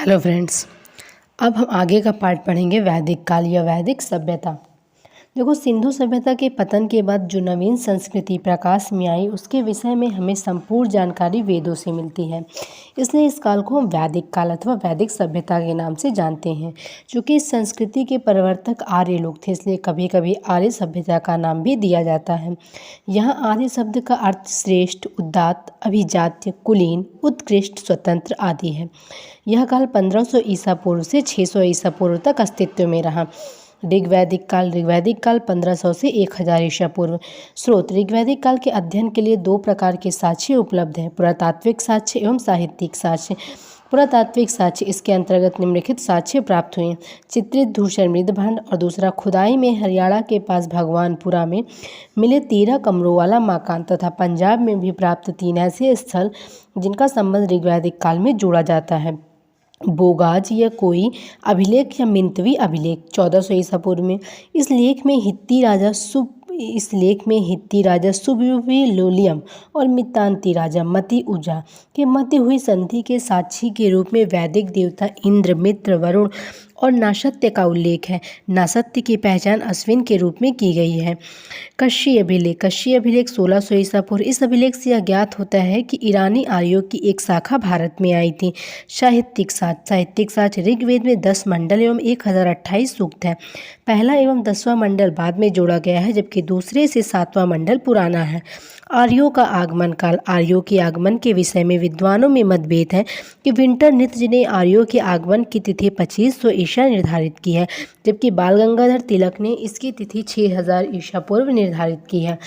Hello friends. अब हम आगे का पार्ट पढ़ेंगे वैदिक काल या वैदिक सभ्यता। देखो, सिंधु सभ्यता के पतन के बाद जो नवीन संस्कृति प्रकाश में आई उसके विषय में हमें संपूर्ण जानकारी वेदों से मिलती है। इसलिए इस काल को हम वैदिक काल अथवा वैदिक सभ्यता के नाम से जानते हैं। चूँकि इस संस्कृति के प्रवर्तक आर्य लोग थे, इसलिए कभी कभी आर्य सभ्यता का नाम भी दिया जाता है। यहाँ आर्य शब्द का अर्थ श्रेष्ठ, उदात्त, अभिजात्य, कुलीन, उत्कृष्ट, स्वतंत्र आदि है। यह काल 1500 ईसा पूर्व से 600 ईसा पूर्व तक अस्तित्व में रहा। ऋग्वैदिक काल 1500 से 1000 ईसा पूर्व। स्रोत: ऋग्वैदिक काल के अध्ययन के लिए दो प्रकार के साक्ष्य उपलब्ध हैं, पुरातात्विक साक्ष्य एवं साहित्यिक साक्ष्य। पुरातात्विक साक्ष्य इसके अंतर्गत निम्नलिखित साक्ष्य प्राप्त हुए: चित्रित धूसर मृदभंड और दूसरा खुदाई में हरियाणा के पास भगवानपुरा में मिले 13 कमरों वाला मकान तथा पंजाब में भी प्राप्त 3 ऐसे स्थल जिनका संबंध ऋग्वैदिक काल में जोड़ा जाता है। बोगाज या कोई अभिलेख या मिंतवी अभिलेख 1400 ईसा पूर्व में। इस लेख में हित्ती राजा सुब्बुलोलियम और मितांती राजा मति उजा के मध्य हुई संधि के साक्षी के रूप में वैदिक देवता इंद्र, मित्र, वरुण और नासत्य का उल्लेख है। नासत्य की पहचान अश्विन के रूप में की गई है। कश्यप अभिलेख 1600 ईसा पूर्व। इस अभिलेख से यह ज्ञात होता है कि ईरानी आर्यों की एक शाखा भारत में आई थी। साहित्यिक साक्ष्य ऋग्वेद में 10 मंडल एवं 1028 सूक्त है। पहला एवं 10वां मंडल बाद में जोड़ा गया है, जबकि दूसरे से 7वां मंडल पुराना है। आर्यों का आगमन काल। आर्यों के आगमन के विषय में विद्वानों में मतभेद है कि विंटर नित्य ने आर्यों के आगमन की तिथि 2500 ईसा निर्धारित की है, जबकि बाल गंगाधर तिलक ने इसकी तिथि 6000 ईसा पूर्व निर्धारित की है।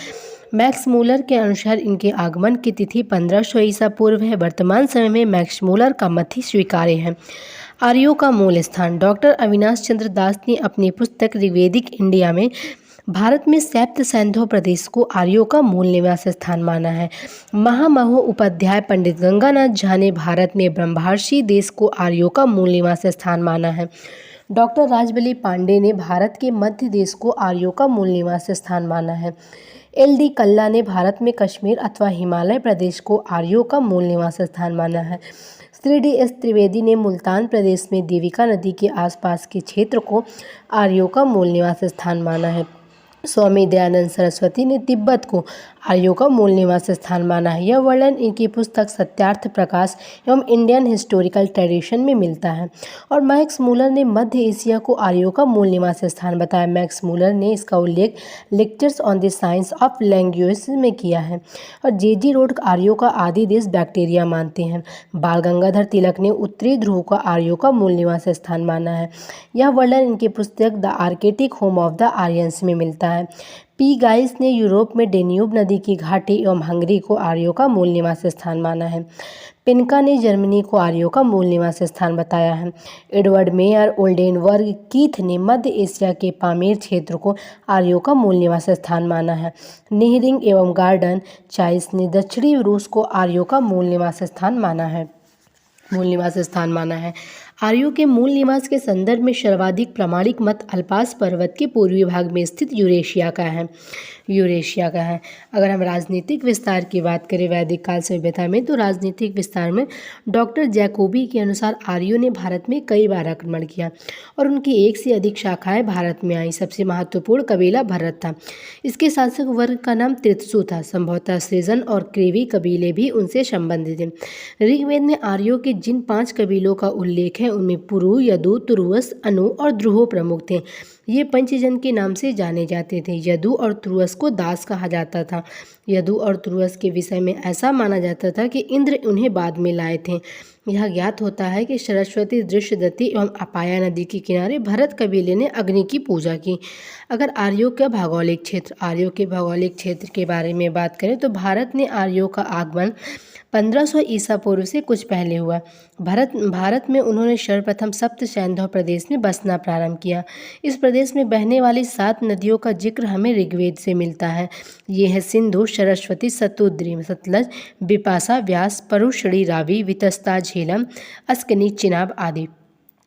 मैक्स मूलर के अनुसार इनके आगमन की तिथि 1500 ईसा पूर्व है। वर्तमान समय में मैक्स मूलर का मत ही स्वीकार्य है। आर्यों का मूल स्थान। डॉक्टर अविनाश चंद्र दास ने अपनी पुस्तक ऋग्वैदिक इंडिया में भारत में सैप्त सैंधव प्रदेश को आर्यों का मूल निवास स्थान माना है। महामहो उपाध्याय पंडित गंगानाथ झा ने भारत में ब्रह्मर्षि देश को आर्यों का मूल निवास स्थान माना है। डॉक्टर राजबली पांडे ने भारत के मध्य देश को आर्यों का मूल निवास स्थान माना है। LD कल्ला ने भारत में कश्मीर अथवा हिमालय प्रदेश को आर्यों का मूल निवास स्थान माना है। श्री DS त्रिवेदी ने मुल्तान प्रदेश में देविका नदी के आसपास के क्षेत्र को आर्यों का मूल निवास स्थान माना है। स्वामी दयानंद सरस्वती ने तिब्बत को आर्यों का मूल निवास स्थान माना है। यह वर्णन इनकी पुस्तक सत्यार्थ प्रकाश एवं इंडियन हिस्टोरिकल ट्रेडिशन में मिलता है। और मैक्स मूलर ने मध्य एशिया को आर्यों का मूल निवास स्थान बताया। मैक्स मूलर ने इसका उल्लेख lectures on the science of language में किया है। और JG रोड आर्यों का आदि देश बैक्टीरिया मानते हैं। बाल गंगाधर तिलक ने उत्तरी ध्रुव का आर्यों का मूल निवास स्थान माना है। यह वर्णन इनकी पुस्तक the Arctic home of the Aryans में मिलता है। P. गाइस ने यूरोप में डेन्यूब नदी की घाटी एवं हंगरी को आर्यों का मूल निवास स्थान माना है। पिनका ने जर्मनी को आर्यों का मूल निवास स्थान बताया है। एडवर्ड मेयर, ओल्डेनबर्ग, कीथ ने मध्य एशिया के पामीर क्षेत्र को आर्यों का मूल निवास स्थान माना है। नेहरिंग एवं गार्डन चाइस ने दक्षिणी रूस को आर्यों का मूल निवास स्थान माना है। आर्यों के मूल निवास के संदर्भ में सर्वाधिक प्रामाणिक मत अल्पास पर्वत के पूर्वी भाग में स्थित यूरेशिया का है। अगर हम राजनीतिक विस्तार की बात करें वैदिक काल सभ्यता में, तो राजनीतिक विस्तार में डॉक्टर जैकोबी के अनुसार आर्यों ने भारत में कई बार आक्रमण किया और उनकी एक से अधिक शाखाएं भारत में आई। सबसे महत्वपूर्ण कबीला भरत था। इसके शासक वर्ग का नाम तृत्सु था। संभवतः सृजन और क्रेवी कबीले भी उनसे संबंधित थे। ऋग्वेद में आर्यों के जिन 5 कबीलों का उल्लेख है उनमें पुरु, यदु, तुरुवस, अनु और द्रुहो प्रमुख थे। ये पंचजन के नाम से जाने जाते थे। यदु और तुरुवस को दास कहा जाता था। यदु और तुरुवस के विषय में ऐसा माना जाता था कि इंद्र उन्हें बाद में लाए थे। यह ज्ञात होता है कि सरस्वती, दृश्यदती एवं अपाया नदी के किनारे भरत कबीले ने अग्नि की पूजा की। अगर आर्यों के भौगोलिक क्षेत्र के बारे में बात करें तो भारत में आर्यों का आगमन 1500 ईसा पूर्व से कुछ पहले हुआ। भारत में उन्होंने सर्वप्रथम सप्त सैंधव प्रदेश में बसना प्रारंभ किया। इस प्रदेश में बहने वाली 7 नदियों का जिक्र हमें ऋग्वेद से मिलता है। ये है सिंधु, सरस्वती, सतुद्री, सतलज, बिपाशा, व्यास, परुषणी, रावी, वितस्ता, झेलम, अस्कनी, चिनाब आदि।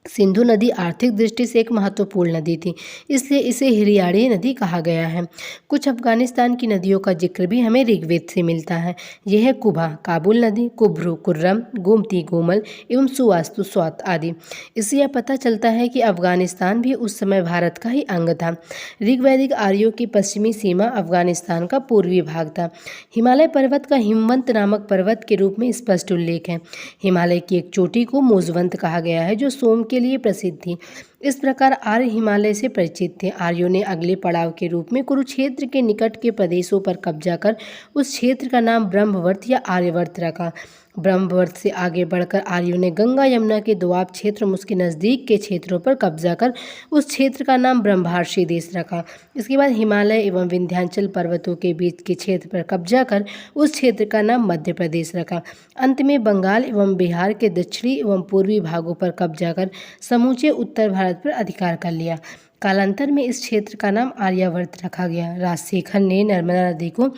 सिंधु नदी आर्थिक दृष्टि से एक महत्वपूर्ण नदी थी, इसलिए इसे हिरियाड़ी नदी कहा गया है। कुछ अफगानिस्तान की नदियों का जिक्र भी हमें ऋग्वेद से मिलता है। यह है कुबा, काबुल नदी, कुब्रू, कुर्रम, गोमती, गोमल एवं सुवास्तु, स्वात आदि। इससे यह पता चलता है कि अफगानिस्तान भी उस समय भारत का ही अंग था। ऋग्वैदिक आर्यों की पश्चिमी सीमा अफगानिस्तान का पूर्वी भाग था। हिमालय पर्वत का हिमवंत नामक पर्वत के रूप में स्पष्ट उल्लेख है। हिमालय की एक चोटी को मोजवंत कहा गया है, जो सोम के लिए प्रसिद्ध थी। इस प्रकार आर्य हिमालय से परिचित थे। आर्यों ने अगले पड़ाव के रूप में कुरुक्षेत्र के निकट के प्रदेशों पर कब्जा कर उस क्षेत्र का नाम ब्रह्मवर्त या आर्यवर्त रखा। ब्रह्मवर्त से आगे बढ़कर आर्यों ने गंगा यमुना के दोआब क्षेत्र और उसके नज़दीक के क्षेत्रों पर कब्जा कर उस क्षेत्र का नाम ब्रह्मार्षि देश रखा। इसके बाद हिमालय एवं विंध्याचल पर्वतों के बीच के क्षेत्र पर कब्जा कर उस क्षेत्र का नाम मध्य प्रदेश रखा। अंत में बंगाल एवं बिहार के दक्षिणी एवं पूर्वी भागों पर कब्जा कर समूचे उत्तर भारत पर अधिकार कर लिया। कालांतर में इस क्षेत्र का नाम आर्यावर्त रखा गया। राजशेखर ने नर्मदा नदी को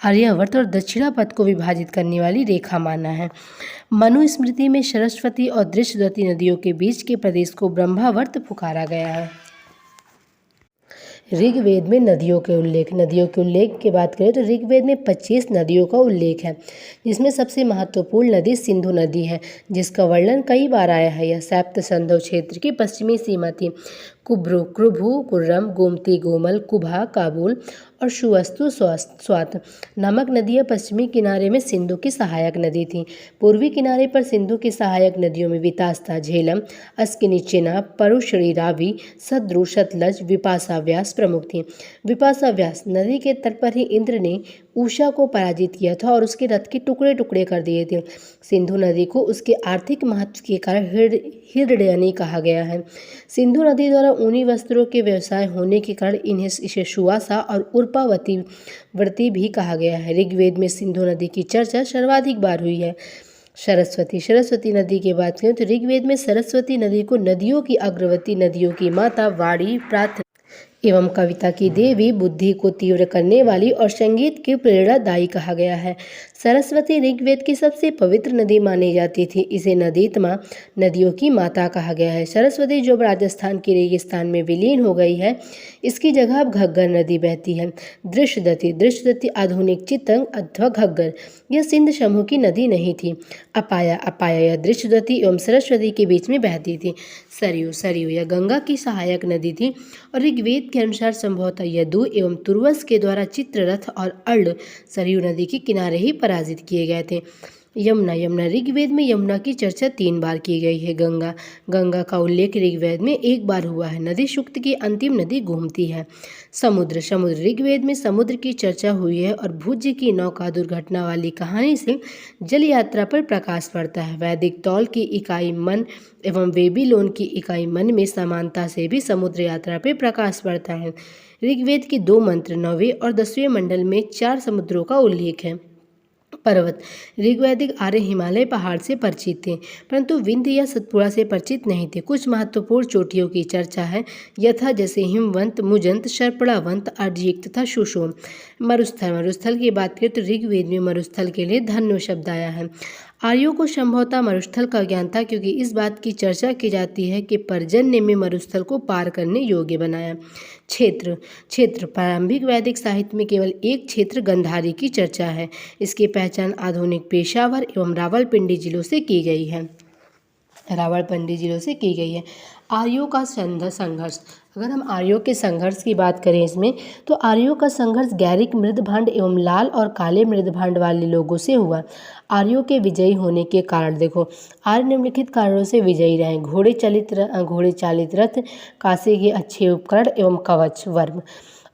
आर्यावर्त और दक्षिणापथ को विभाजित करने वाली रेखा माना है। मनुस्मृति में सरस्वती और दृश्यवती नदियों के बीच के प्रदेश को ब्रह्मावर्त पुकारा गया है। ऋग्वेद में नदियों के उल्लेख की बात करें तो ऋग्वेद में 25 नदियों का उल्लेख है, जिसमें सबसे महत्वपूर्ण नदी सिंधु नदी है, जिसका वर्णन कई बार आया है। यह सप्त सिंधु क्षेत्र की पश्चिमी सीमा थी। कुब्रू, कुरभू, कुर्रम, गोमती, गोमल, कुभा, काबुल और सुवस्तु, स्वात नामक नदियाँ पश्चिमी किनारे में सिंधु की सहायक नदी थीं। पूर्वी किनारे पर सिंधु की सहायक नदियों में वितास्ता, झेलम, अस्किनी चेनाब, परुशरी, रावी, सद्रु, सतलज, विपासा व्यास प्रमुख थीं। विपासा व्यास नदी के तट पर ही इंद्र ने उषा को पराजित किया था और उसके रथ के टुकड़े टुकड़े कर दिए थे। सिंधु नदी को उसके आर्थिक महत्व के कारण हिरण्यनी कहा गया है। सिंधु नदी द्वारा ऊनी वस्त्रों के व्यवसाय होने के कारण इसे सुवासा और उर्पावती व्रती भी कहा गया है। ऋग्वेद में सिंधु नदी की चर्चा सर्वाधिक बार हुई है। सरस्वती नदी की बात करें तो ऋग्वेद में सरस्वती नदी को नदियों की अग्रवती, नदियों की माता, वाणी, प्रार्थना एवं कविता की देवी, बुद्धि को तीव्र करने वाली और संगीत की प्रेरणादायी कहा गया है। सरस्वती ऋग्वेद की सबसे पवित्र नदी मानी जाती थी। इसे नदीतमा, नदियों की माता कहा गया है। सरस्वती जो राजस्थान के रेगिस्तान में विलीन हो गई है, इसकी जगह अब घग्गर नदी बहती है। दृश्यदती आधुनिक चितंग अथवा घग्गर, यह सिंध समूह की नदी नहीं थी। अपाया यह दृश्यदती एवं सरस्वती के बीच में बहती थी। सरयू यह गंगा की सहायक नदी थी और ऋग्वेद के अनुसार संभवतः यदु एवं तुर्वस के द्वारा चित्ररथ और अर्ल सरयू नदी के किनारे ही पराजित किए गए थे। यमुना ऋग्वेद में यमुना की चर्चा 3 बार की गई है। गंगा का उल्लेख ऋग्वेद में 1 बार हुआ है। नदी सूक्त की अंतिम नदी गोमती है। समुद्र ऋग्वेद में समुद्र की चर्चा हुई है और भुज की नौका दुर्घटना वाली कहानी से जल यात्रा पर प्रकाश पड़ता है। वैदिक तौल की इकाई मन एवं बेबीलोन की इकाई मन में समानता से भी समुद्र यात्रा पर प्रकाश पड़ता है। ऋग्वेद के 2 मंत्र 9वें और 10वें मंडल में 4 समुद्रों का उल्लेख है। पर्वत ऋग्वैदिक आर्य हिमालय पहाड़ से परिचित थे, परंतु विंध्य या सतपुड़ा से परिचित नहीं थे। कुछ महत्वपूर्ण चोटियों की चर्चा है, यथा जैसे हिमवंत, मुजंत, शर्पणावंत, अर्जिक तथा सुषोम। मरुस्थल की बात करें तो ऋग्वेद में मरुस्थल के लिए धन्यो शब्द आया है। आर्यों को संभवतः मरुस्थल का ज्ञान था, क्योंकि इस बात की चर्चा जाती है कि पर्जन्य में मरुस्थल को पार करने योग्य बनाया। क्षेत्र प्रारंभिक वैदिक साहित्य में केवल एक क्षेत्र गंधारी की चर्चा है। इसकी पहचान आधुनिक पेशावर एवं रावलपिंडी जिलों से की गई है। आर्यों का संघर्ष, अगर हम आर्यों के संघर्ष की बात करें इसमें, तो आर्यों का संघर्ष गैरिक मृदभांड एवं लाल और काले मृदभांड वाले लोगों से हुआ। आर्यों के विजयी होने के कारण देखो, आर्य निम्नलिखित कारणों से विजयी रहे। घोड़े चालित रथ, कासे के अच्छे उपकरण एवं कवच वर्म।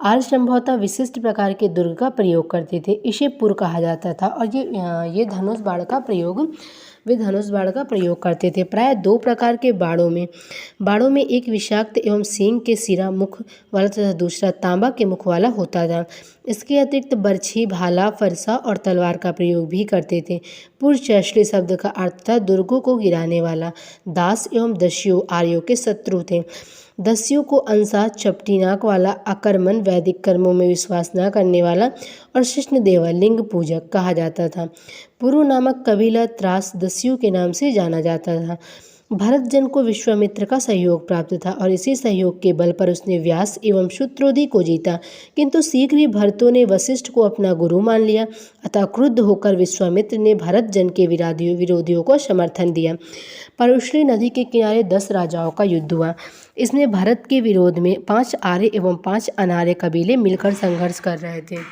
आर्य संभवतः विशिष्ट प्रकार के दुर्ग का प्रयोग करते थे। इसे पुर कहा जाता था और ये धनुष बाण का प्रयोग करते थे। प्राय 2 प्रकार के बाणों में एक विषाक्त एवं सींग के सिरा मुख वाला तथा दूसरा तांबा के मुख वाला होता था। इसके अतिरिक्त बर्छी, भाला, फरसा और तलवार का प्रयोग भी करते थे। पुरचैष्टि शब्द का अर्थ था दुर्गों को गिराने वाला। दास एवं दस्यु आर्यों के शत्रु थे। दस्यु को अंसा, चपटी नाक वाला, आकर्मण, वैदिक कर्मों में विश्वास न करने वाला और शिष्णदेवा लिंग पूजक कहा जाता था। पुरु नामक कबीला त्रास दस्यु के नाम से जाना जाता था। भरत जन को विश्वामित्र का सहयोग प्राप्त था और इसी सहयोग के बल पर उसने व्यास एवं शुत्रोदी को जीता, किंतु शीघ्र ही भरतों ने वशिष्ठ को अपना गुरु मान लिया। अतः क्रुद्ध होकर विश्वामित्र ने भरत जन के विरोधियों को समर्थन दिया। परुश्री नदी के किनारे 10 राजाओं का युद्ध हुआ। इसमें भरत के विरोध में 5 आर्य एवं 5 अनार्य कबीले मिलकर संघर्ष कर रहे थे।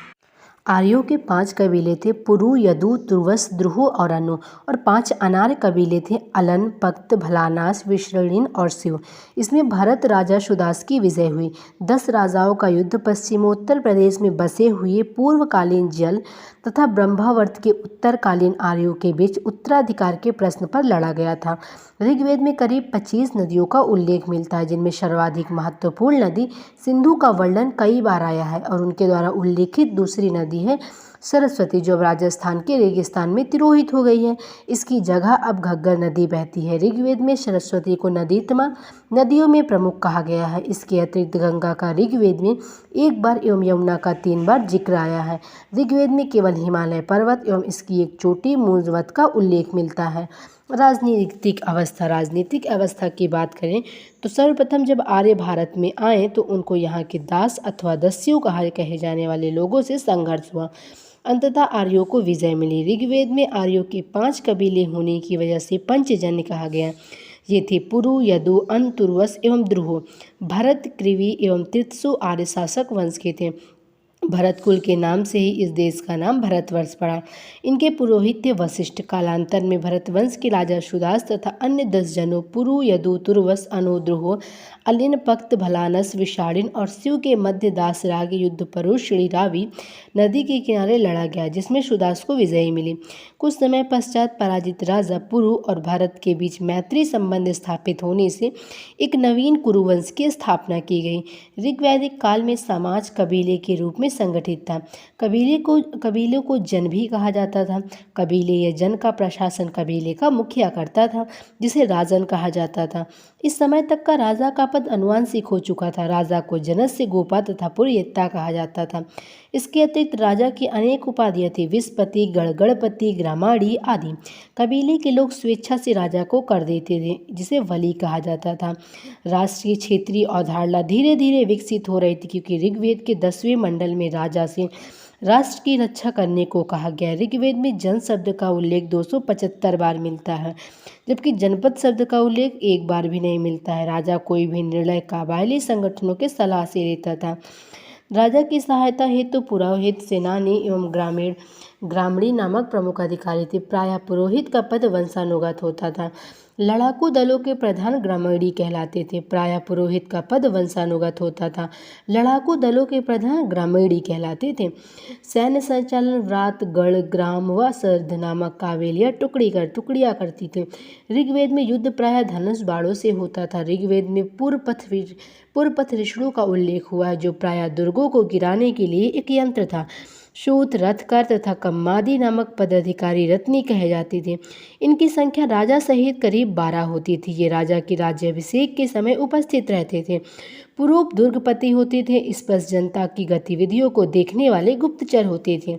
आर्यों के 5 कबीले थे पुरु, यदु, तुर्वस, द्रुह और अनु, और 5 अनार्य कबीले थे अलन, पक्त, भलानास, विश्रलिन और शिव। इसमें भरत राजा सुदास की विजय हुई। 10 राजाओं का युद्ध पश्चिमोत्तर प्रदेश में बसे हुए पूर्वकालीन जल तथा ब्रह्मावर्त के उत्तरकालीन आर्यों के बीच उत्तराधिकार के प्रश्न पर लड़ा गया था। ऋग्वेद में करीब 25 नदियों का उल्लेख मिलता है, जिनमें सर्वाधिक महत्वपूर्ण नदी सिंधु का वर्णन कई बार आया है और उनके द्वारा उल्लेखित दूसरी नदी है सरस्वती, जो अब राजस्थान के रेगिस्तान में तिरोहित हो गई है। इसकी जगह अब घग्गर नदी बहती है। ऋग्वेद में सरस्वती को नदीतमा नदियों में प्रमुख कहा गया है। इसके अतिरिक्त गंगा का ऋग्वेद में 1 बार एवं यमुना का 3 बार जिक्र आया है। ऋग्वेद में केवल हिमालय पर्वत एवं इसकी एक चोटी मूर्धवत का उल्लेख मिलता है। राजनीतिक अवस्था की बात करें तो सर्वप्रथम जब आर्य भारत में आए तो उनको यहाँ के दास अथवा दस्यु कहे जाने वाले लोगों से संघर्ष हुआ। अंततः आर्यों को विजय मिली। ऋग्वेद में आर्यों के 5 कबीले होने की वजह से पंचजन्य कहा गया। ये थे पुरु, यदु, अन, तुर्वस एवं द्रुह। भरत, कृवि एवं तित्सु आर्य शासक वंश के थे। भरत कुल के नाम से ही इस देश का नाम भारतवर्ष पड़ा। इनके पुरोहित थे वशिष्ठ। कालांतर में भरतवंश के राजा सुदास तथा अन्य 10 जनों पुरु, यदु, तुर्वस, अनु, द्रुह, अलिन, पक्त, भलानस, विषाणिन और शिव के मध्य दासराग युद्ध परुश्री रावी नदी के किनारे लड़ा गया, जिसमें सुदास को विजयी मिली। कुछ समय पश्चात पराजित राजा पुरु और भारत के बीच मैत्री संबंध स्थापित होने से एक नवीन कुरुवंश की स्थापना की गई। ऋग्वैदिक काल में समाज कबीले के रूप में संगठित था। कबीलों को जन भी कहा जाता था। कबीले या जन का प्रशासन कबीले का मुखिया करता था, जिसे राजन कहा जाता था। इस समय तक का राजा का पद अनुवांशिक हो चुका था। राजा को जनस्य, गोपा तथा पुरयत्ता कहा जाता था। इसके अतिरिक्त राजा की अनेक उपाधियां थी, विस्पति, गणपति, ग्रामाणी आदि। कबीले के लोग स्वेच्छा से राजा को कर देते थे, जिसे वली कहा जाता था। राष्ट्रीय क्षेत्रीय अवधारणा धीरे धीरे विकसित हो रही थी, क्योंकि ऋग्वेद के 10वें मंडल में राजा से राष्ट्र की रक्षा करने को कहा गया। ऋग्वेद में जन शब्द का उल्लेख 275 बार मिलता है, जबकि जनपद शब्द का उल्लेख 1 बार भी नहीं मिलता है। राजा कोई भी निर्णय कबायली संगठनों के सलाह से लेता था। राजा की सहायता हेतु पुरोहित, सेनानी एवं ग्रामीणी नामक प्रमुख अधिकारी थे। प्रायः पुरोहित का पद वंशानुगत होता था। लड़ाकू दलों के प्रधान ग्रामीणी कहलाते थे। प्रायः पुरोहित का पद वंशानुगत होता था। लड़ाकू दलों के प्रधान ग्रामीणी कहलाते थे। सैन्य संचालन व्रात, गढ़, ग्राम व सर्ध नामक कावेलियाँ टुकड़ियाँ करती थी। ऋग्वेद में युद्ध प्रायः धनुष बाणों से होता था। ऋग्वेद में पूर्वपथ ऋषणु का उल्लेख हुआ है, जो प्रायः दुर्गों को गिराने के लिए एक यंत्र था। सूत, रथकार तथा कम्मादी नामक पदाधिकारी रत्नी कहे जाते थे। इनकी संख्या राजा सहित करीब 12 होती थी। ये राजा की राज्याभिषेक के समय उपस्थित रहते थे। पूर्व दुर्गपति होते थे। स्पष्ट जनता की गतिविधियों को देखने वाले गुप्तचर होते थे।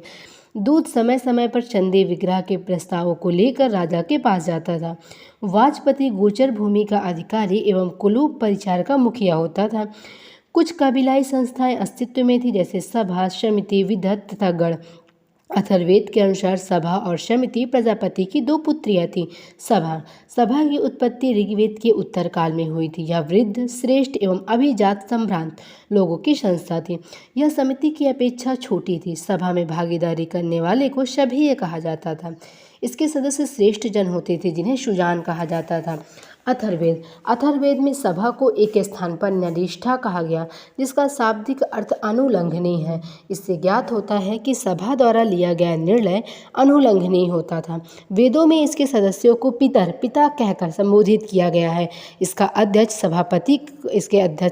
दूत समय समय पर चंदे विग्रह के प्रस्तावों को लेकर राजा के पास जाता था। वाजपति गोचर भूमि का अधिकारी एवं कुलूप परिचार का मुखिया होता था। कुछ कबीलाई संस्थाएं अस्तित्व में थी, जैसे सभा, समिति, विधत तथा गण। अथर्ववेद के अनुसार सभा और समिति प्रजापति की 2 पुत्रियां थीं। सभा की उत्पत्ति ऋग्वेद के उत्तर काल में हुई थी। यह वृद्ध, श्रेष्ठ एवं अभिजात संभ्रांत लोगों की संस्था थी। यह समिति की अपेक्षा छोटी थी। सभा में भागीदारी करने वाले को सभ्य कहा जाता था। इसके सदस्य श्रेष्ठ जन होते थे, जिन्हें सुजान कहा जाता था। अथर्ववेद में सभा को एक स्थान पर न्यदिष्ठा कहा गया, जिसका शाब्दिक अर्थ अनुल्लंघनीय है। इससे ज्ञात होता है कि सभा द्वारा लिया गया निर्णय अनुल्लंघनीय होता था। वेदों में इसके सदस्यों को पिता कहकर संबोधित किया गया है। इसके अध्यक्ष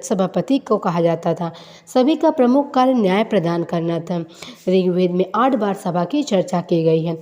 सभापति को कहा जाता था। सभी का प्रमुख कार्य न्याय प्रदान करना था। ऋग्वेद में 8 बार सभा की चर्चा की गई है।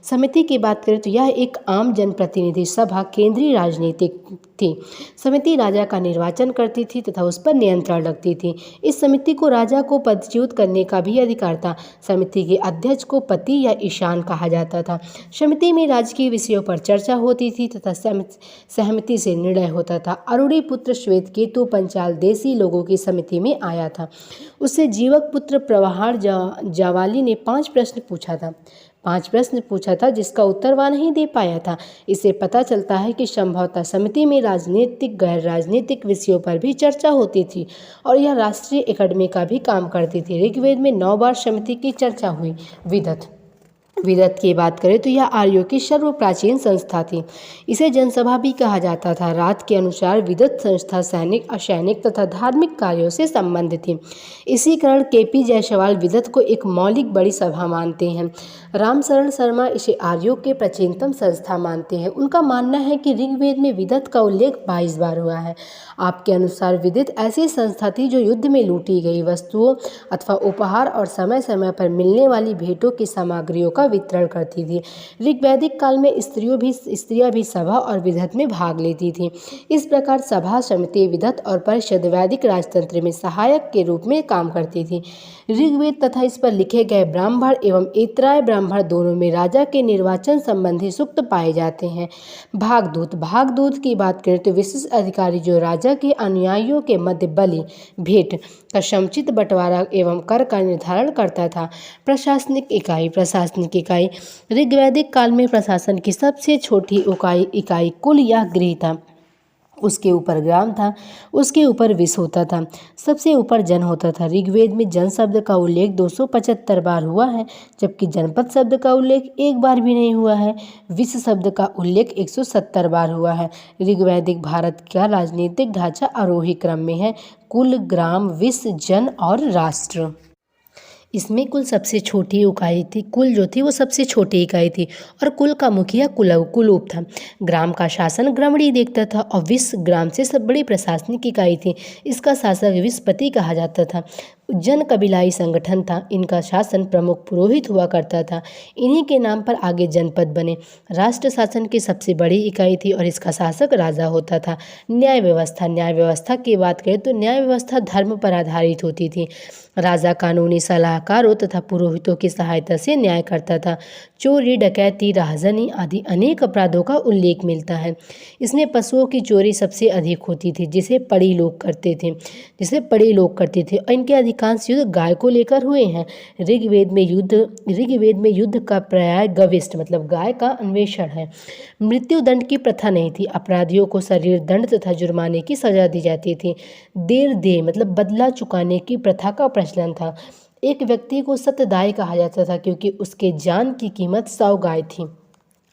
समिति की बात करें तो यह एक आम जनप्रतिनिधि सभा केंद्रीय राजनीतिक थी। समिति राजा का निर्वाचन करती थी तथा उस पर नियंत्रण रखती थी। इस समिति को राजा को पदच्युत करने का भी अधिकार था। समिति के अध्यक्ष को पति या ईशान कहा जाता था। समिति में राजकीय विषयों पर चर्चा होती थी तथा सहमति से निर्णय होता था। अरुणी पुत्र श्वेतकेतु पंचाल देशी लोगों की समिति में आया था। उससे जीवक पुत्र प्रवाहार जावाली ने 5 प्रश्न पूछा था जिसका उत्तर वह नहीं दे पाया था। इससे पता चलता है कि संभवतः समिति में राजनीतिक गैर राजनीतिक विषयों पर भी चर्चा होती थी और यह राष्ट्रीय एकेडमी का भी काम करती थी। ऋग्वेद में 9 बार समिति की चर्चा हुई। विदत की बात करें तो यह आर्यों की सर्वप्राचीन संस्था थी। इसे जनसभा भी कहा जाता था। रात के अनुसार विदत संस्था सैनिक, असैनिक तथा धार्मिक कार्यों से संबंधित थी। इसी कारण केपी जायसवाल विदत को एक मौलिक बड़ी सभा मानते हैं। रामशरण शर्मा इसे आर्यों के प्राचीनतम संस्था मानते हैं। उनका मानना है कि ऋग्वेद में विदत का उल्लेख 22 बार हुआ है। आपके अनुसार विदित ऐसी संस्था थी जो युद्ध में लूटी गई वस्तुओं अथवा उपहार और समय समय पर मिलने वाली भेंटों की सामग्रियों का वितरण करती थी। ऋग्वैदिक काल में स्त्रियां भी सभा और विदत में भाग लेती थी। इस प्रकार सभा, समिति, विदत और परिषद वैदिक राजतंत्र में सहायक के रूप में काम करती थी। ऋग्वेद तथा इस पर लिखे गए ब्राह्मण एवं ऐतराय ब्राह्मण दोनों में राजा के निर्वाचन संबंधी सूक्त पाए जाते हैं। भागदूत की बात करें तो विशेष अधिकारी जो राजा के अनुयायियों के मध्य बलि, भेंट का समुचित बंटवारा एवं कर का निर्धारण करता था। प्रशासनिक इकाई ऋग्वैदिक काल में प्रशासन की सबसे छोटी इकाई कुल या गृह था। उसके ऊपर ग्राम था, उसके ऊपर विष होता था, सबसे ऊपर जन होता था। ऋग्वेद में जन शब्द का उल्लेख 275 बार हुआ है, जबकि जनपद शब्द का उल्लेख 1 बार भी नहीं हुआ है। विष शब्द का उल्लेख 170 बार हुआ है। ऋग्वैदिक भारत का राजनीतिक ढांचा आरोही क्रम में है: कुल, ग्राम, विष, जन और राष्ट्र। इसमें कुल सबसे छोटी इकाई थी। कुल जो थी वो सबसे छोटी इकाई थी और कुल का मुखिया कुलूप था। ग्राम का शासन ग्रामणी देखता था और विष ग्राम से सब बड़ी प्रशासनिक इकाई थी। इसका शासक विषपति कहा जाता था। जन कबीलाई संगठन था। इनका शासन प्रमुख पुरोहित हुआ करता था। इन्हीं के नाम पर आगे जनपद बने। राष्ट्र शासन की सबसे बड़ी इकाई थी और इसका शासक राजा होता था। न्याय व्यवस्था की बात करें तो न्याय व्यवस्था धर्म पर आधारित होती थी। राजा कानूनी सलाहकारों तथा पुरोहितों की सहायता से न्याय करता था। चोरी, डकैती, राहजनी आदि अनेक अपराधों का उल्लेख मिलता है। इसमें पशुओं की चोरी सबसे अधिक होती थी, जिसे पड़ी लोग करते थे और इनके अधिकांश युद्ध गाय को लेकर हुए हैं। ऋग्वेद में युद्ध का पर्याय गविष्ट मतलब गाय का अन्वेषण है। मृत्यु दंड की प्रथा नहीं थी। अपराधियों को शरीर दंड तथा जुर्माने की सजा दी जाती थी। देय मतलब बदला चुकाने की प्रथा का प्रचलन था। एक व्यक्ति को सत्यदायी कहा जाता था क्योंकि उसके जान की कीमत 100 गाय थी।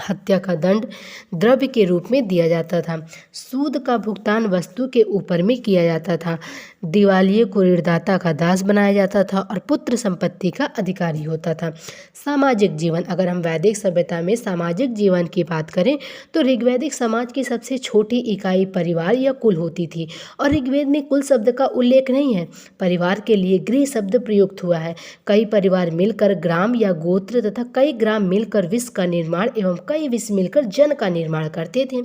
हत्या का दंड द्रव्य के रूप में दिया जाता था। सूद का भुगतान वस्तु के ऊपर में किया जाता था। दिवालिये को ऋणदाता का दास बनाया जाता था और पुत्र संपत्ति का अधिकारी होता था। सामाजिक जीवन, अगर हम वैदिक सभ्यता में सामाजिक जीवन की बात करें तो ऋग्वैदिक समाज की सबसे छोटी इकाई परिवार या कुल होती थी और ऋग्वेद में कुल शब्द का उल्लेख नहीं है। परिवार के लिए गृह शब्द प्रयुक्त हुआ है। कई परिवार मिलकर ग्राम या गोत्र तथा कई ग्राम मिलकर विष का निर्माण एवं कई विष मिलकर जन का निर्माण करते थे।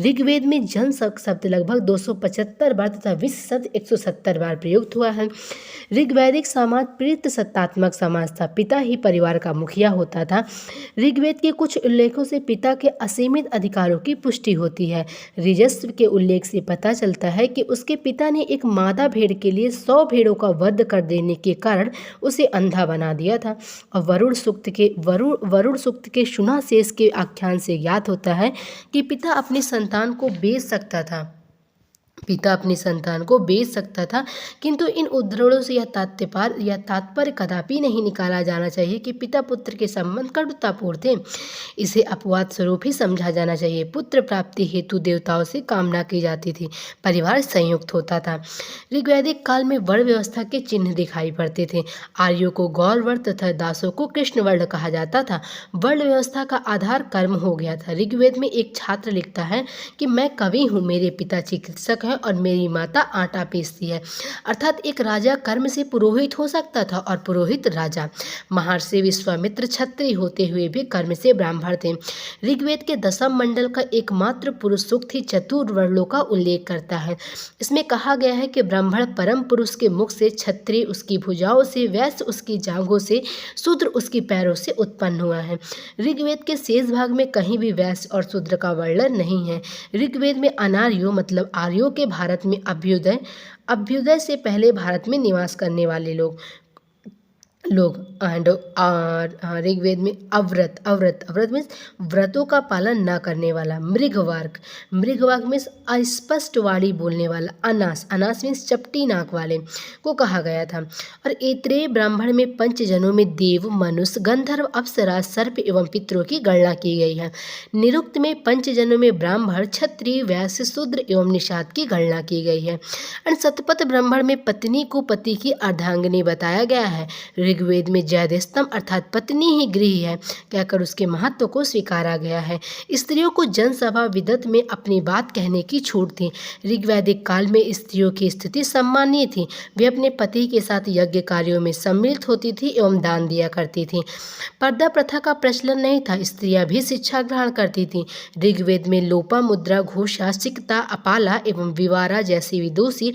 ऋग्वेद में जन शब्द लगभग 275 बार तथा विष शब्द 170 बार प्रयुक्त हुआ है। ऋग्वैदिक समाज प्रीत सत्तात्मक समाज था। पिता ही परिवार का मुखिया होता था। ऋग्वेद के कुछ उल्लेखों से पिता के असीमित अधिकारों की पुष्टि होती है। ऋजस्व के उल्लेख से पता चलता है कि उसके पिता ने एक मादा भेड़ के लिए 100 भेड़ों का वध कर देने के कारण उसे अंधा बना दिया था। और वरुण सूक्त के शुनाशेष के आख्यान से ज्ञात होता है कि पिता अपनी संतान को बेच सकता था, किंतु इन उद्धरणों से यह तात्पर्य कदापि नहीं निकाला जाना चाहिए कि पिता पुत्र के संबंध कटुतापूर्ण थे। इसे अपवाद स्वरूप ही समझा जाना चाहिए। पुत्र प्राप्ति हेतु देवताओं से कामना की जाती थी। परिवार संयुक्त होता था। ऋग्वैदिक काल में वर्ण व्यवस्था के चिन्ह दिखाई पड़ते थे। आर्यों को गौर वर्ण तथा दासों को कृष्ण वर्ण कहा जाता था। वर्ण व्यवस्था का आधार कर्म हो गया था। ऋग्वेद में एक छात्र लिखता है कि मैं कवि हूँ, मेरे पिता चिकित्सक हैं और मेरी माता आटा पीसती है। अर्थात एक राजा कर्म से पुरोहित हो सकता था और पुरोहित राजा। महर्षि विश्वामित्र क्षत्रिय होते हुए भी कर्म से ब्राह्मण थे। ऋग्वेद के दशम मंडल का एकमात्र पुरुष सूक्त ही चतुर्वर्णों का उल्लेख करता है। इसमें कहा गया है कि ब्राह्मण परम पुरुष के मुख से, क्षत्रिय उसकी भुजाओं से, वैश्य उसकी जांघों से, शूद्र उसकी पैरों से उत्पन्न हुआ है। ऋग्वेद के शेष भाग में कहीं भी वैश्य और शूद्र का वर्णन नहीं है। ऋग्वेद में अनार्यों मतलब आर्यों के भारत में अभ्युदय से पहले भारत में निवास करने वाले लोग एंड ऋग्वेद में अव्रत मीन्स व्रतों का पालन न करने वाला। मृगवार्क मीन्स अस्पष्ट वाणी बोलने वाला। अनास मीन्स चपटी नाक वाले को कहा गया था। और ऐत्रेय ब्राह्मण में पंच जनों में देव, मनुष्य, गंधर्व, अप्सरा, सर्प एवं पितरों की गणना की गई है। निरुक्त में पंच जनों में ब्राह्मण, क्षत्रिय, वैश्य, शूद्र एवं निषाद की गणना की गई है। एंड शतपथ ब्राह्मण में पत्नी को पति की अर्धांगिनी बताया गया है। ऋग्वेद में जैदेस्तम अर्थात पत्नी ही गृह है कहकर उसके महत्व को स्वीकारा गया है। स्त्रियों को जनसभा विदत में अपनी बात कहने की छूट थी। ऋग्वैदिक काल में स्त्रियों की स्थिति सम्मानीय थी। वे अपने पति के साथ यज्ञ कार्यों में सम्मिलित होती थी एवं दान दिया करती थी। पर्दा प्रथा का प्रचलन नहीं था। स्त्रियां भी शिक्षा ग्रहण करती थी। ऋग्वेद में लोपा मुद्रा, घोषा, सिकता, अपाला एवं विवारा जैसी विदुषी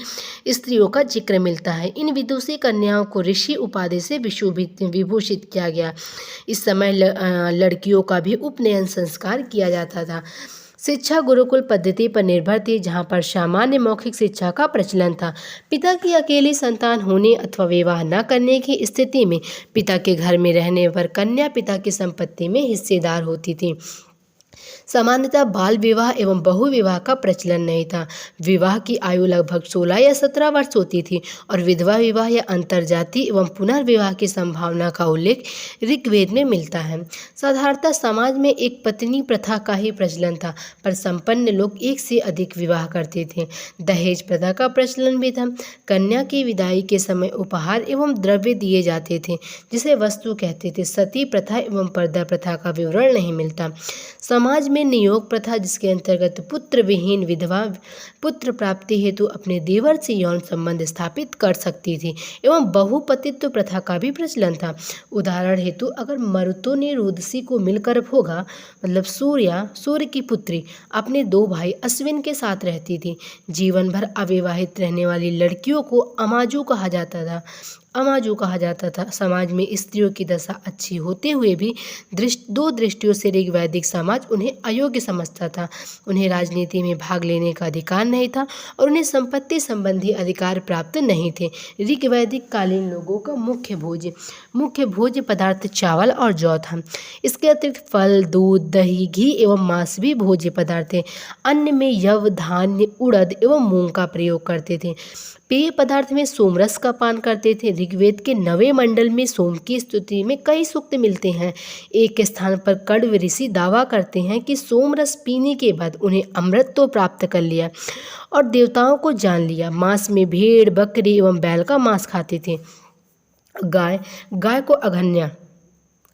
स्त्रियों का जिक्र मिलता है। इन विदुषी कन्याओं को ऋषि उपाधि से विभूषित किया गया। इस समय लड़कियों का भी उपनयन संस्कार किया जाता था। शिक्षा गुरुकुल पद्धति पर निर्भर थी, जहाँ पर सामान्य मौखिक शिक्षा का प्रचलन था। पिता की अकेली संतान होने अथवा विवाह न करने की स्थिति में पिता के घर में रहने पर कन्या पिता की संपत्ति में हिस्सेदार होती थी। सामान्यतः बाल विवाह एवं बहु विवाह का प्रचलन नहीं था। विवाह की आयु लगभग 16 या 17 वर्ष होती थी और विधवा विवाह या अंतर्जातीय एवं पुनर्विवाह की संभावना का उल्लेख ऋग्वेद में मिलता है। साधारणतः समाज में एक पत्नी प्रथा का ही प्रचलन था, पर संपन्न लोग एक से अधिक विवाह करते थे। दहेज प्रथा का प्रचलन भी था। कन्या की विदाई के समय उपहार एवं द्रव्य दिए जाते थे, जिसे वस्तु कहते थे। सती प्रथा एवं पर्दा प्रथा का विवरण नहीं मिलता। समाज में नियोग प्रथा, जिसके अंतर्गत पुत्र विहीन विधवा पुत्र प्राप्ति हेतु अपने देवर से यौन संबंध स्थापित कर सकती थी, एवं बहुपतित्व प्रथा का भी प्रचलन था। उदाहरण हेतु अगर मरुतो ने रुदसी को मिलकर भोगा मतलब सूर्य की पुत्री अपने 2 भाई अश्विन के साथ रहती थी। जीवन भर अविवाहित रहने वाली लड़कियों को अमाजू कहा जाता था। समाज में स्त्रियों की दशा अच्छी होते हुए भी दो दृष्टियों से ऋग्वैदिक समाज उन्हें अयोग्य समझता था। उन्हें राजनीति में भाग लेने का अधिकार नहीं था और उन्हें संपत्ति संबंधी अधिकार प्राप्त नहीं थे। ऋग्वैदिक कालीन लोगों का मुख्य भोज्य पदार्थ चावल और जौ था। इसके अतिरिक्त फल, दूध, दही, घी एवं मांस भी भोज्य पदार्थ थे। अन्न में यव, धान्य, उड़द एवं मूंग का प्रयोग करते थे। पेय पदार्थ में सोमरस का पान करते थे। ऋग्वेद के 9वें मंडल में सोम की स्तुति में कई सूक्त मिलते हैं। एक स्थान पर कण्व ऋषि दावा करते हैं कि सोमरस पीने के बाद उन्हें अमृत तो प्राप्त कर लिया और देवताओं को जान लिया। मांस में भेड़, बकरी एवं बैल का मांस खाते थे। गाय को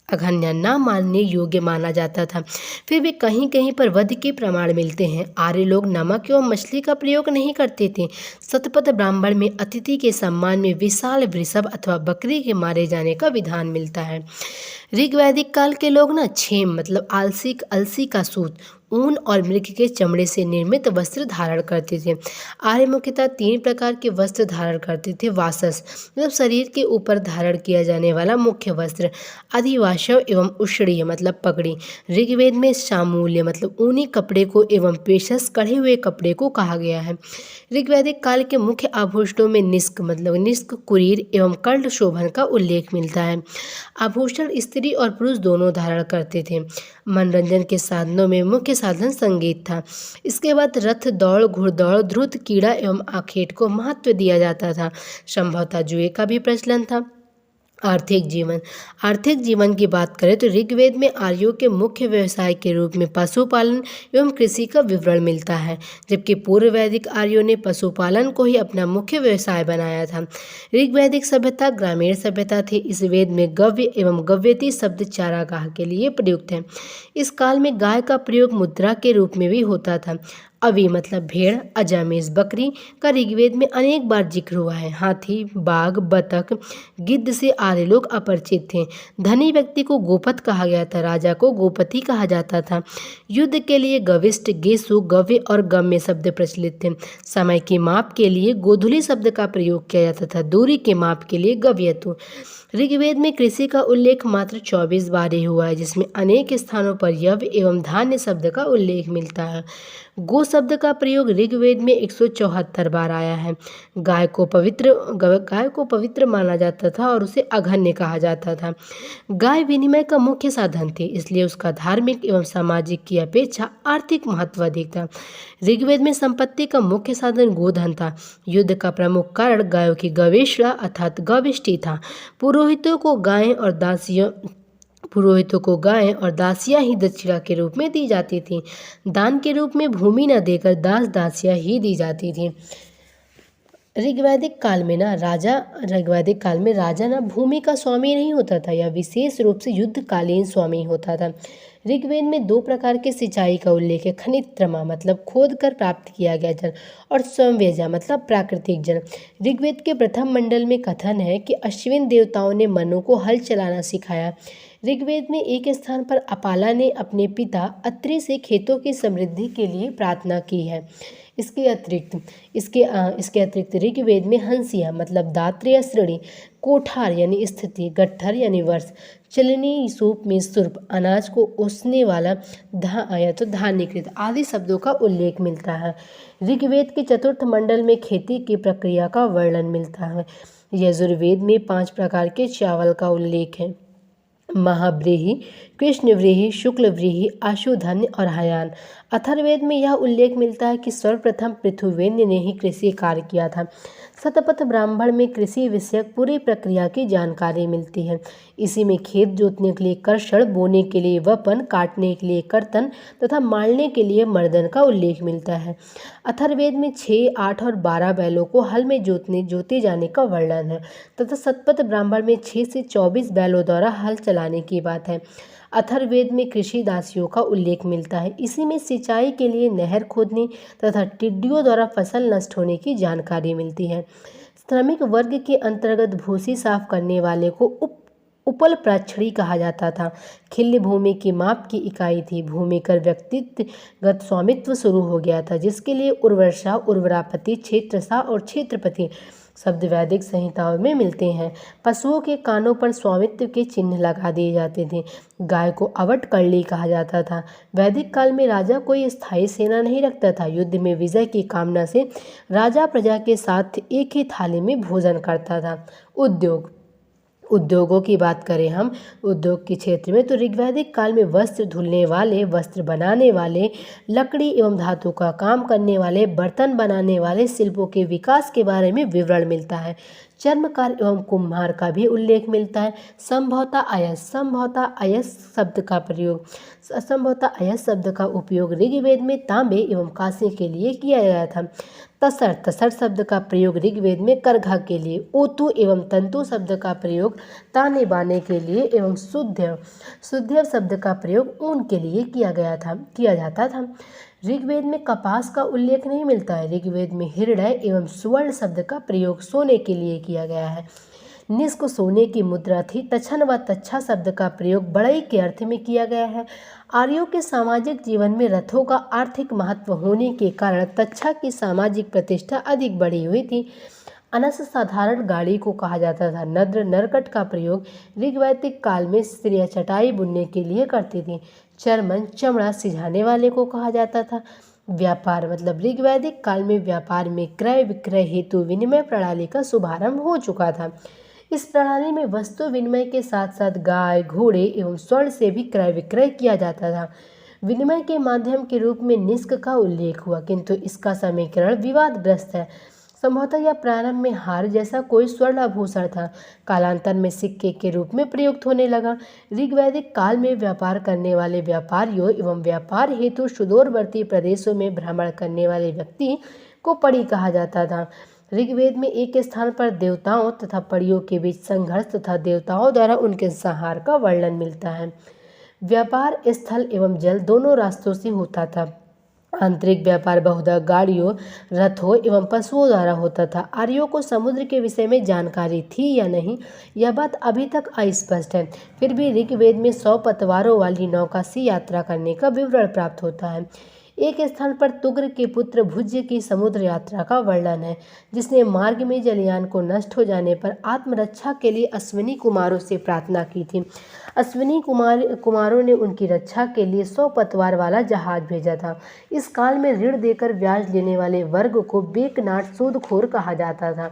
अघन्या न मानने योग्य माना जाता था। फिर भी कहीं कहीं पर वध के प्रमाण मिलते हैं। आर्य लोग नमक एवं मछली का प्रयोग नहीं करते थे। शतपथ ब्राह्मण में अतिथि के सम्मान में विशाल वृषभ अथवा बकरी के मारे जाने का विधान मिलता है। ऋग्वैदिक काल के लोग छेम मतलब अलसी का सूत, ऊन और मृग के चमड़े से निर्मित वस्त्र धारण करते थे। आर्य मुख्यतः 3 प्रकार के वस्त्र धारण करते थे। वासस मतलब शरीर के ऊपर धारण किया जाने वाला मुख्य वस्त्र, अधिवासव एवं उषड़ीय मतलब पगड़ी। ऋग्वेद में शामूल्य मतलब ऊनी कपड़े को एवं पेशस कढ़े हुए कपड़े को कहा गया है। ऋग्वैदिक काल के मुख्य आभूषणों में निष्क, कुरीर एवं कर्ण शोभन का उल्लेख मिलता है। आभूषण स्त्री और पुरुष दोनों धारण करते थे। मनोरंजन के साधनों में मुख्य साधन संगीत था। इसके बाद रथ दौड़, घुड़दौड़, ध्रुत, कीड़ा एवं आखेट को महत्व दिया जाता था। संभवतः जुए का भी प्रचलन था। आर्थिक जीवन की बात करें तो ऋग्वेद में आर्यों के मुख्य व्यवसाय के रूप में पशुपालन एवं कृषि का विवरण मिलता है, जबकि पूर्व वैदिक आर्यों ने पशुपालन को ही अपना मुख्य व्यवसाय बनाया था। ऋग्वैदिक सभ्यता ग्रामीण सभ्यता थी। इस वेद में गव्य एवं गव्यती शब्द चारागाह के लिए प्रयुक्त है। इस काल में गाय का प्रयोग मुद्रा के रूप में भी होता था। अवी मतलब भेड़, अजामेस बकरी का ऋग्वेद में अनेक बार जिक्र हुआ है। हाथी, बाघ, बतख, गिद्ध से आर्य लोग अपरिचित थे। धनी व्यक्ति को गोपत कहा गया था, राजा को गोपति कहा जाता था। युद्ध के लिए गविष्ट, गेसु, गव्य और गम्य शब्द प्रचलित थे। समय के माप के लिए गोधुली शब्द का प्रयोग किया जाता था, दूरी के माप के लिए गव्यतु। ऋग्वेद में कृषि का उल्लेख मात्र 24 बार ही हुआ है, जिसमें अनेक स्थानों पर यव एवं धान्य शब्द का उल्लेख मिलता है। गो शब्द का प्रयोग ऋग्वेद में 174 बार आया है। गाय को पवित्र माना जाता था और उसे अघन्य कहा जाता था। गाय विनिमय का मुख्य साधन थी, इसलिए उसका धार्मिक एवं सामाजिक की अपेक्षा आर्थिक महत्व अधिक था। ऋग्वेद में संपत्ति का मुख्य साधन गोधन था। युद्ध का प्रमुख कारण गायों की गवेषणा अर्थात गविष्टि था। पुरोहितों को गायें और दासियां ही दक्षिणा के रूप में दी जाती थीं। दान के रूप में भूमि न देकर दास दासियां ही दी जाती थीं। ऋग्वैदिक काल में राजा ना भूमि का स्वामी नहीं होता था, या विशेष रूप से युद्धकालीन स्वामी होता था। ऋग्वेद में 2 प्रकार के सिंचाई का उल्लेख है। खनित्रमा मतलब खोद कर प्राप्त किया गया जल, और स्वयंवेजा मतलब प्राकृतिक जल। ऋग्वेद के प्रथम मंडल में कथन है कि अश्विन देवताओं ने मनु को हल चलाना सिखाया। ऋग्वेद में एक स्थान पर अपाला ने अपने पिता अत्रि से खेतों की समृद्धि के लिए प्रार्थना की है। इसके अतिरिक्त ऋग्वेद में हंसिया मतलब दात्र या श्रेणी, कोठार यानी स्थिति, गट्ठर यानी वर्ष, चलनी सूप में सुर्प अनाज को उसने वाला या तो धान्यकृत आदि शब्दों का उल्लेख मिलता है। ऋग्वेद के चतुर्थ मंडल में खेती की प्रक्रिया का वर्णन मिलता है। यजुर्वेद में 5 प्रकार के चावल का उल्लेख है। महाव्रीहि, कृष्णव्रीहि, शुक्लव्रीहि, आशुधन्य और हयान। अथर्ववेद में यह उल्लेख मिलता है कि सर्वप्रथम पृथुवेन्य ने ही कृषि कार्य किया था। शतपथ ब्राह्मण में कृषि विषयक पूरी प्रक्रिया की जानकारी मिलती है। इसी में खेत जोतने के लिए कर्षण, बोने के लिए वपन, काटने के लिए कर्तन तथा मारने के लिए मर्दन का उल्लेख मिलता है। अथर्ववेद में 6, 8 और 12 बैलों को हल में जोते जाने का वर्णन है तथा शतपथ ब्राह्मण में 6 से 24 बैलों द्वारा हल चलाने की बात है। अथर्ववेद में कृषि दासियों का उल्लेख मिलता है। इसी में सिंचाई के लिए नहर खोदने तथा टिड्डियों द्वारा फसल नष्ट होने की जानकारी मिलती है। श्रमिक वर्ग के अंतर्गत भूसी साफ करने वाले को उपल प्राक्षरी कहा जाता था। खिल्य भूमि की माप की इकाई थी। भूमि कर व्यक्तिगत स्वामित्व शुरू हो गया था, जिसके लिए उर्वरसा, उर्वरापति, क्षेत्रसा और क्षेत्रपति शब्द वैदिक संहिताओं में मिलते हैं। पशुओं के कानों पर स्वामित्व के चिन्ह लगा दिए जाते थे। गाय को अवट कळली कहा जाता था। वैदिक काल में राजा कोई स्थायी सेना नहीं रखता था। युद्ध में विजय की कामना से राजा प्रजा के साथ एक ही थाली में भोजन करता था। उद्योगों की बात करें हम उद्योग के क्षेत्र में, तो ऋग्वैदिक काल में वस्त्र धुलने वाले, वस्त्र बनाने वाले, लकड़ी एवं धातु का काम करने वाले, बर्तन बनाने वाले शिल्पों के विकास के बारे में विवरण मिलता है। चर्मकार एवं कुम्हार का भी उल्लेख मिलता है। संभवतः अयस शब्द का उपयोग ऋग्वेद में तांबे एवं कांसे के लिए किया गया था। तसर शब्द का प्रयोग ऋग्वेद में करघा के लिए, ओतु एवं तंतु शब्द का प्रयोग ताने बाने के लिए एवं शुद्ध शब्द का प्रयोग ऊन के लिए किया जाता था। ऋग्वेद में कपास का उल्लेख नहीं मिलता है। ऋग्वेद में हृदय एवं सुवर्ण शब्द का प्रयोग सोने के लिए किया गया है। निष्क सोने की मुद्रा थी। तछन व तच्छा शब्द का प्रयोग बढ़ई के अर्थ में किया गया है। आर्यों के सामाजिक जीवन में रथों का आर्थिक महत्व होने के कारण तच्छा की सामाजिक प्रतिष्ठा अधिक बढ़ी हुई थी। अनस साधारण गाड़ी को कहा जाता था। नद्र नरकट का प्रयोग ऋग्वैदिक काल में स्त्रियां चटाई बुनने के लिए करती थीं। चर्मन चमड़ा सिझाने वाले को कहा जाता था। व्यापार मतलब ऋग्वैदिक काल में व्यापार में क्रय विक्रय हेतु विनिमय प्रणाली का शुभारंभ हो चुका था। इस प्रणाली में वस्तु विनिमय के साथ साथ गाय, घोड़े एवं स्वर्ण से भी क्रय विक्रय किया जाता था। विनिमय के माध्यम के रूप में निष्क का उल्लेख हुआ, किंतु इसका समीकरण विवादग्रस्त है। संभवतः यह प्रारंभ में हार जैसा कोई स्वर्ण आभूषण था, कालांतर में सिक्के के रूप में प्रयुक्त होने लगा। ऋग्वैदिक काल में व्यापार करने वाले व्यापारियों एवं व्यापार हेतु सुदूरवर्ती प्रदेशों में भ्रमण करने वाले व्यक्ति को पड़ी कहा जाता था। ऋग्वेद में एक स्थान पर देवताओं तथा परियों के बीच संघर्ष तथा देवताओं द्वारा उनके संहार का वर्णन मिलता है। व्यापार स्थल एवं जल दोनों रास्तों से होता था। आंतरिक व्यापार बहुधा गाड़ियों, रथों एवं पशुओं द्वारा होता था। आर्यों को समुद्र के विषय में जानकारी थी या नहीं, यह बात अभी तक अस्पष्ट है। फिर भी ऋग्वेद में 100 पतवारों वाली नौका से यात्रा करने का विवरण प्राप्त होता है। एक स्थान पर तुग्र के पुत्र भुज्य की समुद्र यात्रा का वर्णन है, जिसने मार्ग में जलयान को नष्ट हो जाने पर आत्मरक्षा के लिए अश्विनी कुमारों से प्रार्थना की थी। अश्विनी कुमारों ने उनकी रक्षा के लिए 100 पतवार वाला जहाज भेजा था। इस काल में ऋण देकर ब्याज लेने वाले वर्ग को बेकनाट सूदखोर कहा जाता था।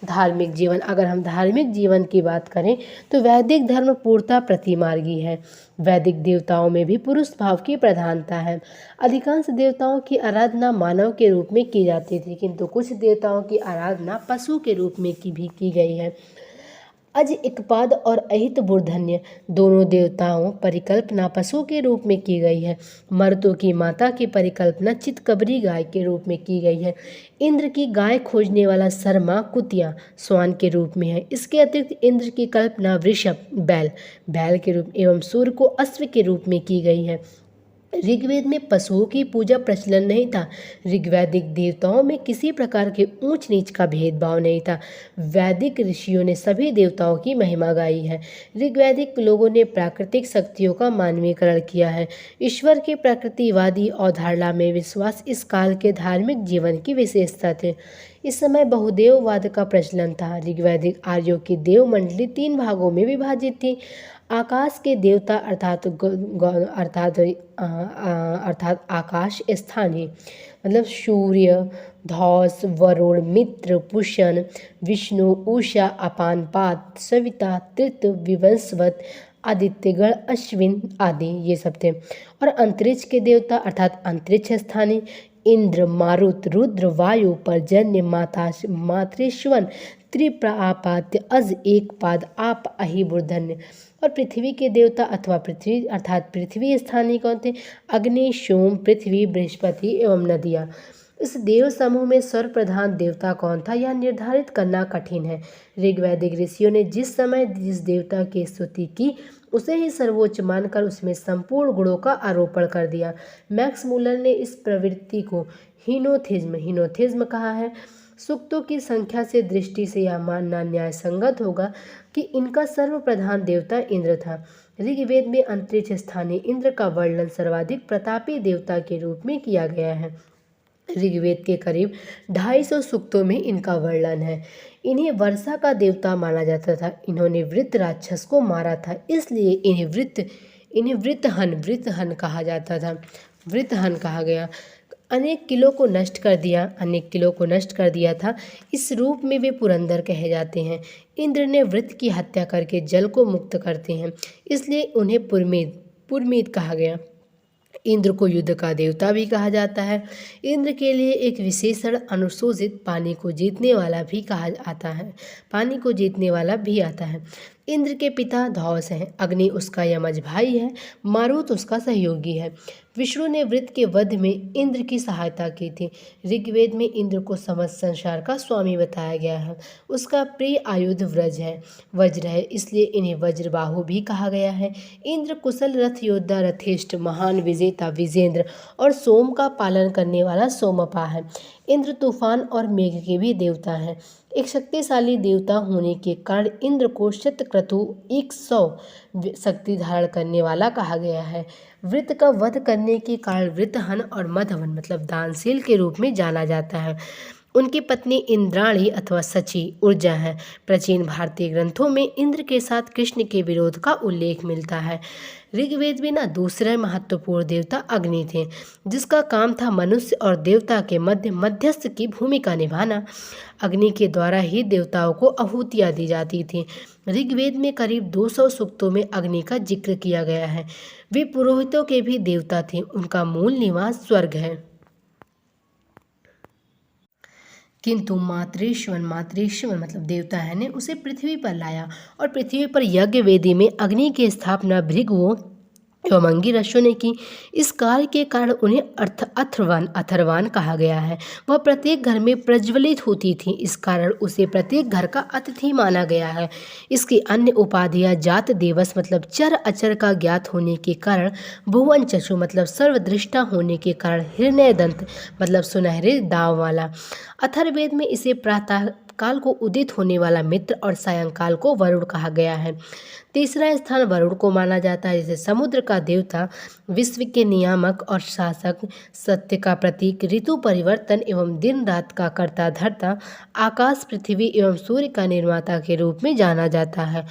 धार्मिक जीवन, अगर हम धार्मिक जीवन की बात करें तो वैदिक धर्म पूर्णतः प्रतिमार्गी है। वैदिक देवताओं में भी पुरुष भाव की प्रधानता है। अधिकांश देवताओं की आराधना मानव के रूप में की जाती थी, किंतु कुछ देवताओं की आराधना पशु के रूप में भी की गई है। अज इकपाद और अहित मूर्धन्य दोनों देवताओं परिकल्पना पशु के रूप में की गई है। मर्तों की माता की परिकल्पना चितकबरी गाय के रूप में की गई है। इंद्र की गाय खोजने वाला शर्मा कुतिया स्वान के रूप में है। इसके अतिरिक्त इंद्र की कल्पना वृषभ बैल के रूप एवं सूर्य को अश्व के रूप में की गई है। ऋग्वेद में पशुओं की पूजा प्रचलन नहीं था। ऋग्वैदिक देवताओं में किसी प्रकार के ऊंच नीच का भेदभाव नहीं था। वैदिक ऋषियों ने सभी देवताओं की महिमा गाई है। ऋग्वैदिक लोगों ने प्राकृतिक शक्तियों का मानवीकरण किया है। ईश्वर के प्रकृतिवादी अवधारणा में विश्वास इस काल के धार्मिक जीवन की विशेषता थे। इस समय बहुदेववाद का प्रचलन था। ऋग्वैदिक आर्यों की देव मंडली 3 भागों में विभाजित थी। आकाश के देवता अर्थात आकाश स्थानीय मतलब सूर्य, धौस, वरुण, मित्र, पुष्ण, विष्णु, उषा, अपानपात, सविता, तृत, विवस्वत, आदित्यगण, अश्विन आदि ये सब थे। और अंतरिक्ष के देवता अर्थात अंतरिक्ष स्थानीय इंद्र, मारुत, रुद्र, वायु, पर्जन्य, मातृश्वन, त्रिप्रापाद्य, अज, एक पाद, आप, अहि, मूर्धन्य। और पृथ्वी के देवता अथवा पृथ्वी अर्थात पृथ्वी स्थानीय कौन थे? अग्नि, सोम, पृथ्वी, बृहस्पति एवं नदियाँ। इस देव समूह में सर्व प्रधान देवता कौन था, यह निर्धारित करना कठिन है। ऋग्वैदिक ऋषियों ने जिस समय जिस देवता की स्तुति की उसे ही सर्वोच्च मानकर उसमें संपूर्ण गुणों का आरोपण कर दिया। मैक्स मूलर ने इस प्रवृत्ति को हीनोथिज्म कहा है। सूक्तों की संख्या से दृष्टि से यह मानना न्याय संगत होगा कि इनका सर्वप्रधान देवता इंद्र था। ऋग्वेद में अंतरिक्ष स्थानीय इंद्र का वर्णन सर्वाधिक प्रतापी देवता के रूप में किया गया है। ऋग्वेद के करीब 250 सूक्तों में इनका वर्णन है। इन्हें वर्षा का देवता माना जाता था। इन्होंने वृत्त राक्षस को मारा था, इसलिए इन्हें वृत्रहन कहा जाता था। वृत्रहन कहा गया। अनेक किलों को नष्ट कर दिया था। इस रूप में वे पुरंदर कहे जाते हैं। इंद्र ने वृत्त की हत्या करके जल को मुक्त करते हैं, इसलिए उन्हें पुरमीत कहा गया। इंद्र को युद्ध का देवता भी कहा जाता है। इंद्र के लिए एक विशेषण अनुशोचित पानी को जीतने वाला भी आता है। इंद्र के पिता धौस हैं, अग्नि उसका यमज भाई है, मारुत उसका सहयोगी है। विष्णु ने वृत्त के वध में इंद्र की सहायता की थी। ऋग्वेद में इंद्र को समस्त संसार का स्वामी बताया गया है। उसका प्रिय आयुध वज्र है, इसलिए इन्हें वज्रबाहु भी कहा गया है। इंद्र कुशल रथ योद्धा, रथेष्ठ, महान विजेता, विजेंद्र और सोम का पालन करने वाला सोमपा है। इंद्र तूफान और मेघ के भी देवता हैं। एक शक्तिशाली देवता होने के कारण इंद्र को शतक्रतु 100 शक्ति धारण करने वाला कहा गया है। वृत्त का वध करने के कारण वृत्रहन और मधवन मतलब दानशील के रूप में जाना जाता है। उनकी पत्नी इंद्राणी अथवा सची ऊर्जा है। प्राचीन भारतीय ग्रंथों में इंद्र के साथ कृष्ण के विरोध का उल्लेख मिलता है। ऋग्वेद में दूसरे महत्वपूर्ण देवता अग्नि थे, जिसका काम था मनुष्य और देवता के मध्य मध्यस्थ की भूमिका निभाना। अग्नि के द्वारा ही देवताओं को आहुतियाँ दी जाती थी। ऋग्वेद में करीब 200 सूक्तों में अग्नि का जिक्र किया गया है। वे पुरोहितों के भी देवता थे। उनका मूल निवास स्वर्ग है। किंतु मातृश्वन मतलब देवता है ने उसे पृथ्वी पर लाया और पृथ्वी पर यज्ञ वेदी में अग्नि की स्थापना भृगुओं एवं अंगिरसों ने की। इस कार्य के कारण उन्हें अथर्वान कहा गया है। वह प्रत्येक घर में प्रज्वलित होती थी, इस कारण उसे प्रत्येक घर का अतिथि माना गया है। इसकी अन्य उपाधियां जात देवस मतलब चर अचर का ज्ञात होने के कारण, भुवन चक्षु मतलब सर्वदृष्टा होने के कारण, हिरण्य दंत मतलब सुनहरे दांव वाला। अथर्ववेद में इसे प्रातः काल को उदित होने वाला मित्र और सायंकाल को वरुण कहा गया है। तीसरा स्थान वरुण को माना जाता है, जैसे समुद्र का देवता, विश्व के नियामक और शासक, सत्य का प्रतीक, ऋतु परिवर्तन एवं दिन रात का कर्ता धर्ता, आकाश पृथ्वी एवं सूर्य का निर्माता के रूप में जाना जाता है।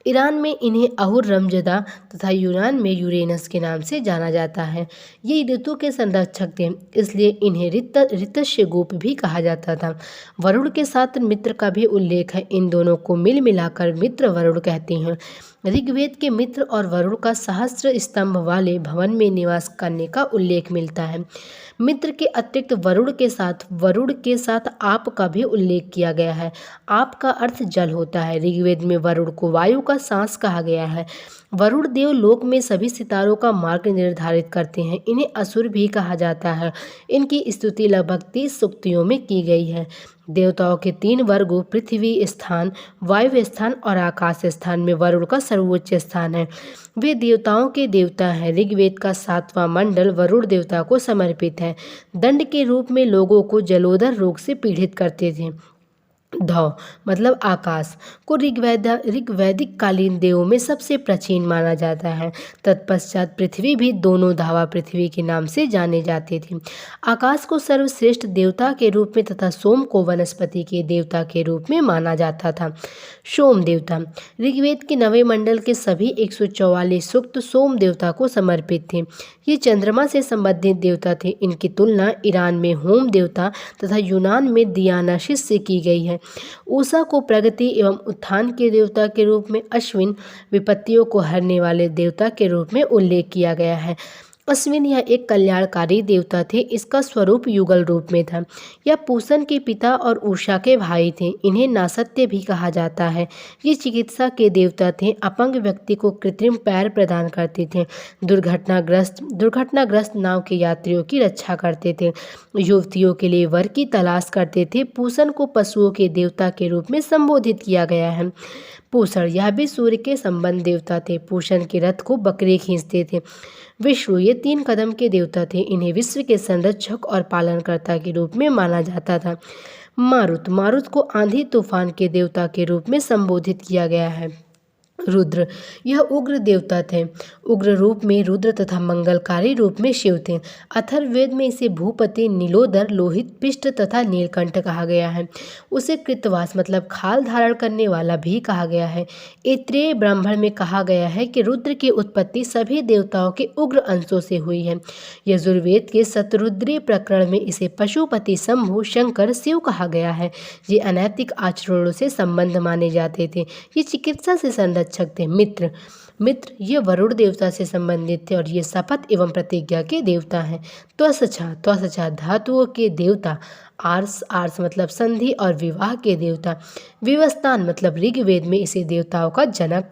ईरान में इन्हें अहुर रमजदा तथा यूनान में यूरेनस के नाम से जाना जाता है। ये ऋतु के संरक्षक थे, इसलिए इन्हें ऋतस्य गोप भी कहा जाता था। वरुण के साथ मित्र का भी उल्लेख है, इन दोनों को मिल मिलाकर मित्र वरुण कहते हैं। ऋग्वेद के मित्र और वरुण का सहस्त्र स्तंभ वाले भवन में निवास करने का उल्लेख मिलता है। मित्र के अतिरिक्त वरुण के साथ आप का भी उल्लेख किया गया है। आप का अर्थ जल होता है। ऋग्वेद में वरुण को वायु का सांस कहा गया है। वरुण देव लोक में सभी सितारों का मार्ग निर्धारित करते हैं। इन्हें असुर भी कहा जाता है। इनकी स्तुति लगभग 30 सूक्तियों में की गई है। देवताओं के 3 वर्गों पृथ्वी स्थान, वायु स्थान और आकाश स्थान में वरुण का सर्वोच्च स्थान है। वे देवताओं के देवता हैं। ऋग्वेद का 7वां मंडल वरुण देवता को समर्पित है। दंड के रूप में लोगों को जलोदर रोग से पीड़ित करते थे। धौ मतलब आकाश को ऋग्वैदिक कालीन देवों में सबसे प्राचीन माना जाता है। तत्पश्चात पृथ्वी भी दोनों धावा पृथ्वी के नाम से जाने जाते थे। आकाश को सर्वश्रेष्ठ देवता के रूप में तथा सोम को वनस्पति के देवता के रूप में माना जाता था। सोम देवता ऋग्वेद के 9वें मंडल के सभी 144 सूक्त सोम देवता को समर्पित थे। ये चंद्रमा से संबंधित देवता थे। इनकी तुलना ईरान में होम देवता तथा यूनान में दियानासिस से की गई है। ऊषा को प्रगति एवं उत्थान के देवता के रूप में, अश्विन विपत्तियों को हरने वाले देवता के रूप में उल्लेख किया गया है। अश्विन यह एक कल्याणकारी देवता थे। इसका स्वरूप युगल रूप में था। यह पूषण के पिता और उषा के भाई थे। इन्हें नासत्य भी कहा जाता है। ये चिकित्सा के देवता थे। अपंग व्यक्ति को कृत्रिम पैर प्रदान करते थे। दुर्घटनाग्रस्त नाव के यात्रियों की रक्षा करते थे। युवतियों के लिए वर की तलाश करते थे। पूषण को पशुओं के देवता के रूप में संबोधित किया गया है। पूषण यह भी सूर्य के संबंध देवता थे। पूषण के रथ को बकरे खींचते थे। विष्णु ये 3 कदम के देवता थे। इन्हें विश्व के संरक्षक और पालनकर्ता के रूप में माना जाता था। मारुत को आंधी तूफान के देवता के रूप में संबोधित किया गया है। रुद्र यह उग्र देवता थे। उग्र रूप में रुद्र तथा मंगलकारी रूप में शिव थे। अथर्ववेद में इसे भूपति, नीलोदर, लोहित, पिष्ट तथा नीलकंठ कहा गया है। उसे कृतवास मतलब खाल धारण करने वाला भी कहा गया है। ऐत्रेय ब्राह्मण में कहा गया है कि रुद्र की उत्पत्ति सभी देवताओं के उग्र अंशों से हुई है। यजुर्वेद के शतरुद्री प्रकरण में इसे पशुपति, शंभु, शंकर, शिव कहा गया है। ये अनैतिक आचरणों से संबंध माने जाते थे। ये चिकित्सा से संरक्षक थे। मित्र ये वरुण देवता से संबंधित थे और ये शपथ एवं प्रतिज्ञा के देवता हैं। त्वचा धातुओं के देवता। आर्स मतलब संधि और विवाह के देवता। विवस्तान मतलब ऋग्वेद में इसे देवताओं का जनक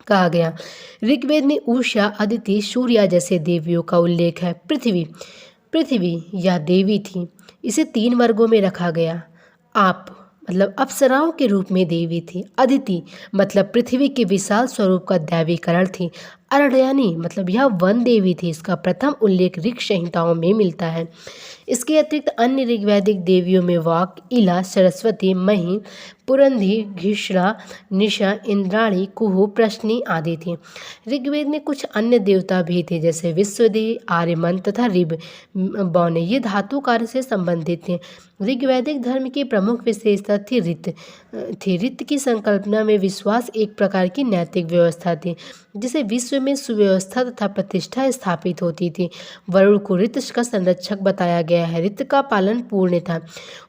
कहा गया। ऋग्वेद में उषा, अदिति, सूर्या जैसे देवियों का उल्लेख है। पृथ्वी यह देवी थी। इसे 3 वर्गों में रखा गया। आप मतलब अप्सराओं के रूप में देवी थी। अदिति मतलब पृथ्वी के विशाल स्वरूप का दैवीकरण थी। अरण्यनी मतलब यह वन देवी थी। इसका प्रथम उल्लेख ऋग संहिताओं में मिलता है। इसके अतिरिक्त अन्य ऋग्वैदिक देवियों में वाक, इला, सरस्वती, मही, पुरंधी, घिश्रा, निशा, इंद्राणी, कुहू, प्रश्नी आदि थी। ऋग्वेद में कुछ अन्य देवता भी थे, जैसे विश्वदेव, आर्यमन तथा रिब बौने। ये धातु कार्य से संबंधित थे। ऋग्वैदिक धर्म की प्रमुख विशेषता थी ऋत की संकल्पना में विश्वास एक प्रकार की नैतिक व्यवस्था थी, जिसे विश्व में सुव्यवस्था तथा प्रतिष्ठा स्थापित होती थी। वरुण को ऋत का संरक्षक बताया गया है। ऋत का पालन पूर्ण था।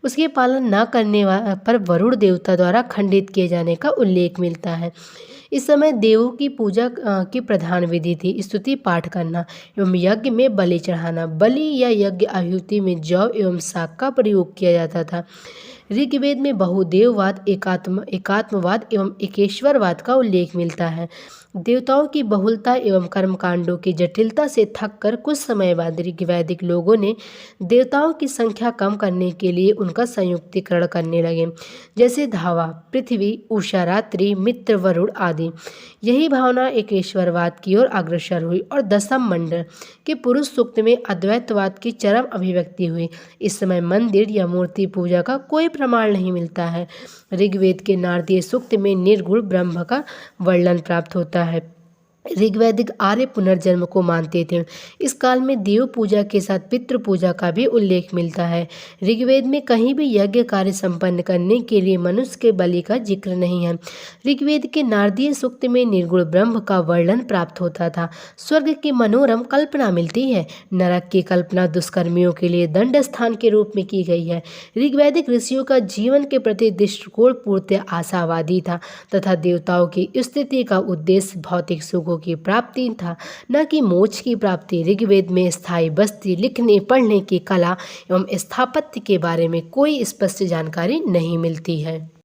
उसके पालन न करने पर वरुण देवता द्वारा खंडित किए जाने का उल्लेख मिलता है। इस समय देवों की पूजा की प्रधान विधि थी स्तुति पाठ करना एवं यज्ञ में बलि चढ़ाना। बलि या यज्ञ आहुति में जौ एवं शाक का प्रयोग किया जाता था। ऋग्वेद में बहुदेववाद, एकात्मवाद एवं एकेश्वरवाद का उल्लेख मिलता है। देवताओं की बहुलता एवं कर्मकांडों की जटिलता से थक कर कुछ समय बाद ऋग्वैदिक लोगों ने देवताओं की संख्या कम करने के लिए उनका संयुक्तिकरण करने लगे, जैसे धावा, पृथ्वी, उषा, रात्रि, मित्र, वरुण आदि। यही भावना एकेश्वरवाद की ओर अग्रसर हुई और दशम मंडल के पुरुष सूक्त में अद्वैतवाद की चरम अभिव्यक्ति हुई। इस समय मंदिर या मूर्ति पूजा का कोई प्रमाण नहीं मिलता है। ऋग्वेद के नारदीय सूक्त में निर्गुण ब्रह्म का वर्णन प्राप्त होता है। ऋग्वैदिक आर्य पुनर्जन्म को मानते थे। इस काल में देव पूजा के साथ पितृ पूजा का भी उल्लेख मिलता है। ऋग्वेद में कहीं भी यज्ञ कार्य संपन्न करने के लिए मनुष्य के बलि का जिक्र नहीं है। ऋग्वेद के नारदीय सूक्त में निर्गुण ब्रह्म का वर्णन प्राप्त होता था। स्वर्ग की मनोरम कल्पना मिलती है। नरक की कल्पना दुष्कर्मियों के लिए दंड स्थान के रूप में की गई है। ऋग्वैदिक ऋषियों का जीवन के प्रति दृष्टिकोण पूर्णतः आशावादी था तथा देवताओं की स्थिति का उद्देश्य भौतिक सुखों की प्राप्ति था, न कि मोक्ष की प्राप्ति। ऋग्वेद में स्थायी बस्ती, लिखने पढ़ने की कला एवं स्थापत्य के बारे में कोई स्पष्ट जानकारी नहीं मिलती है।